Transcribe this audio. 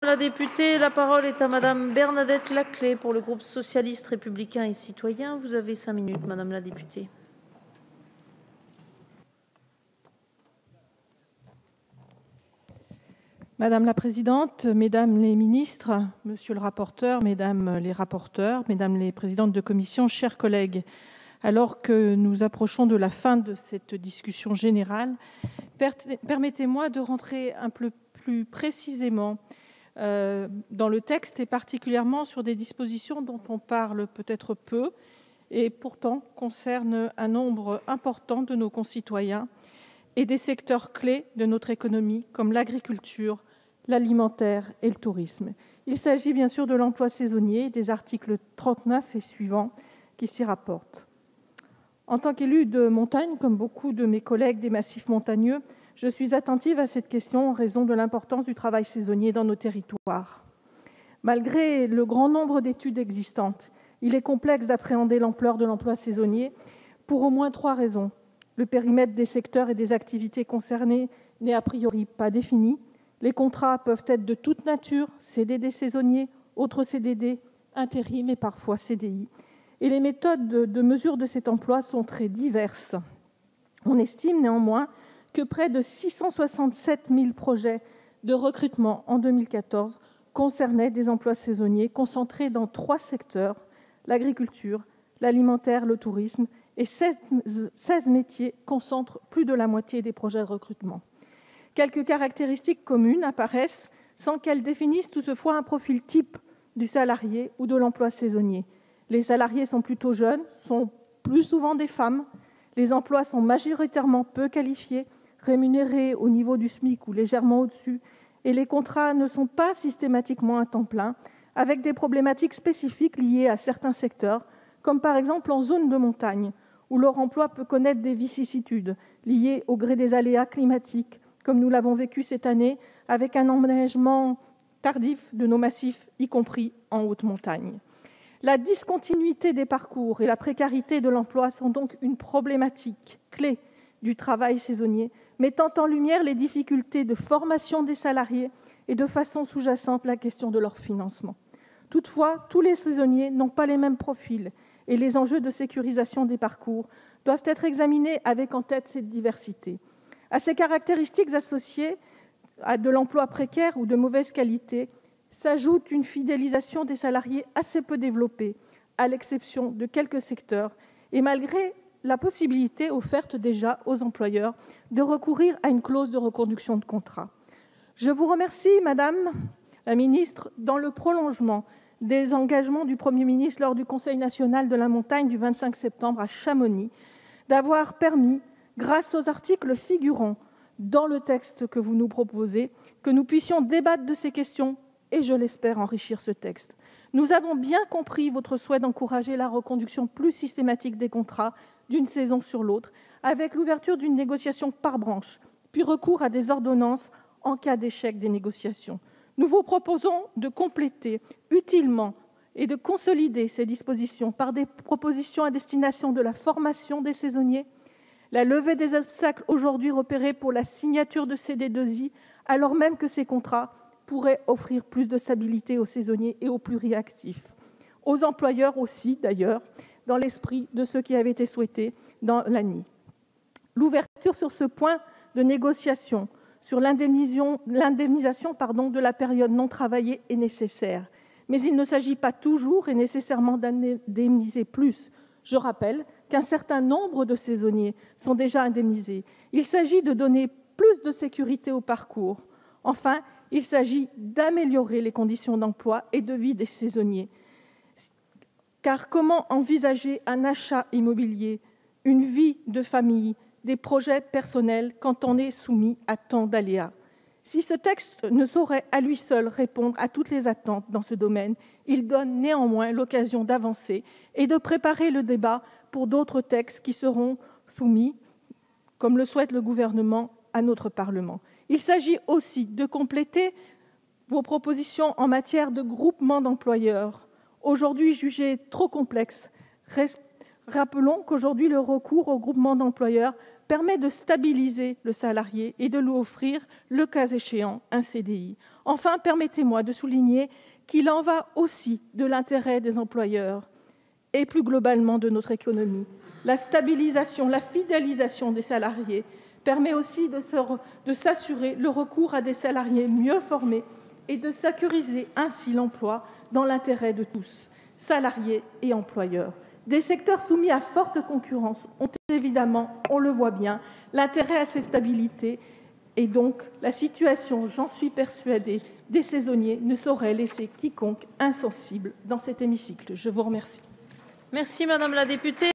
La députée, la parole est à Madame Bernadette Laclais pour le groupe socialiste, républicain et citoyen. Vous avez 5 minutes, Madame la députée. Madame la présidente, mesdames les ministres, monsieur le rapporteur, mesdames les rapporteurs, mesdames les présidentes de commission, chers collègues, alors que nous approchons de la fin de cette discussion générale, permettez-moi de rentrer un peu plus précisément dans le texte et particulièrement sur des dispositions dont on parle peut-être peu et pourtant concernent un nombre important de nos concitoyens et des secteurs clés de notre économie comme l'agriculture, l'alimentaire et le tourisme. Il s'agit bien sûr de l'emploi saisonnier, des articles 39 et suivants qui s'y rapportent. En tant qu'élue de montagne, comme beaucoup de mes collègues des massifs montagneux, je suis attentive à cette question en raison de l'importance du travail saisonnier dans nos territoires. Malgré le grand nombre d'études existantes, il est complexe d'appréhender l'ampleur de l'emploi saisonnier pour au moins 3 raisons. Le périmètre des secteurs et des activités concernées n'est a priori pas défini. Les contrats peuvent être de toute nature, CDD saisonniers, autres CDD, intérim et parfois CDI. Et les méthodes de mesure de cet emploi sont très diverses. On estime néanmoins que près de 667 000 projets de recrutement en 2014 concernaient des emplois saisonniers concentrés dans 3 secteurs, l'agriculture, l'alimentaire, le tourisme, et 16 métiers concentrent plus de la moitié des projets de recrutement. Quelques caractéristiques communes apparaissent sans qu'elles définissent toutefois un profil type du salarié ou de l'emploi saisonnier. Les salariés sont plutôt jeunes, sont plus souvent des femmes, les emplois sont majoritairement peu qualifiés, rémunérés au niveau du SMIC ou légèrement au-dessus, et les contrats ne sont pas systématiquement à temps plein, avec des problématiques spécifiques liées à certains secteurs, comme par exemple en zone de montagne, où leur emploi peut connaître des vicissitudes liées au gré des aléas climatiques, comme nous l'avons vécu cette année, avec un enneigement tardif de nos massifs, y compris en haute montagne. La discontinuité des parcours et la précarité de l'emploi sont donc une problématique clé du travail saisonnier, mettant en lumière les difficultés de formation des salariés et de façon sous-jacente la question de leur financement. Toutefois, tous les saisonniers n'ont pas les mêmes profils et les enjeux de sécurisation des parcours doivent être examinés avec en tête cette diversité. À ces caractéristiques associées à de l'emploi précaire ou de mauvaise qualité s'ajoute une fidélisation des salariés assez peu développée, à l'exception de quelques secteurs, et malgré la possibilité offerte déjà aux employeurs de recourir à une clause de reconduction de contrat. Je vous remercie, Madame la Ministre, dans le prolongement des engagements du Premier ministre lors du Conseil national de la montagne du 25 septembre à Chamonix, d'avoir permis, grâce aux articles figurant dans le texte que vous nous proposez, que nous puissions débattre de ces questions et, je l'espère, enrichir ce texte. Nous avons bien compris votre souhait d'encourager la reconduction plus systématique des contrats d'une saison sur l'autre, avec l'ouverture d'une négociation par branche, puis recours à des ordonnances en cas d'échec des négociations. Nous vous proposons de compléter utilement et de consolider ces dispositions par des propositions à destination de la formation des saisonniers, la levée des obstacles aujourd'hui repérés pour la signature de CD2I, alors même que ces contrats pourraient offrir plus de stabilité aux saisonniers et aux plus réactifs. Aux employeurs aussi, d'ailleurs, dans l'esprit de ce qui avait été souhaité dans l'ANI. L'ouverture sur ce point de négociation sur l'indemnisation de la période non travaillée est nécessaire. Mais il ne s'agit pas toujours et nécessairement d'indemniser plus. Je rappelle qu'un certain nombre de saisonniers sont déjà indemnisés. Il s'agit de donner plus de sécurité au parcours. Enfin, il s'agit d'améliorer les conditions d'emploi et de vie des saisonniers. Car comment envisager un achat immobilier, une vie de famille, des projets personnels quand on est soumis à tant d'aléas? Si ce texte ne saurait à lui seul répondre à toutes les attentes dans ce domaine, il donne néanmoins l'occasion d'avancer et de préparer le débat pour d'autres textes qui seront soumis, comme le souhaite le gouvernement, à notre Parlement. Il s'agit aussi de compléter vos propositions en matière de groupement d'employeurs, aujourd'hui jugés trop complexes, Rappelons qu'aujourd'hui, le recours au groupement d'employeurs permet de stabiliser le salarié et de lui offrir, le cas échéant, un CDI. Enfin, permettez-moi de souligner qu'il en va aussi de l'intérêt des employeurs et plus globalement de notre économie. La stabilisation, la fidélisation des salariés permet aussi de s'assurer le recours à des salariés mieux formés et de sécuriser ainsi l'emploi dans l'intérêt de tous, salariés et employeurs. Des secteurs soumis à forte concurrence ont évidemment, on le voit bien, l'intérêt à cette stabilité et donc la situation, j'en suis persuadée, des saisonniers ne saurait laisser quiconque insensible dans cet hémicycle. Je vous remercie. Merci madame la députée.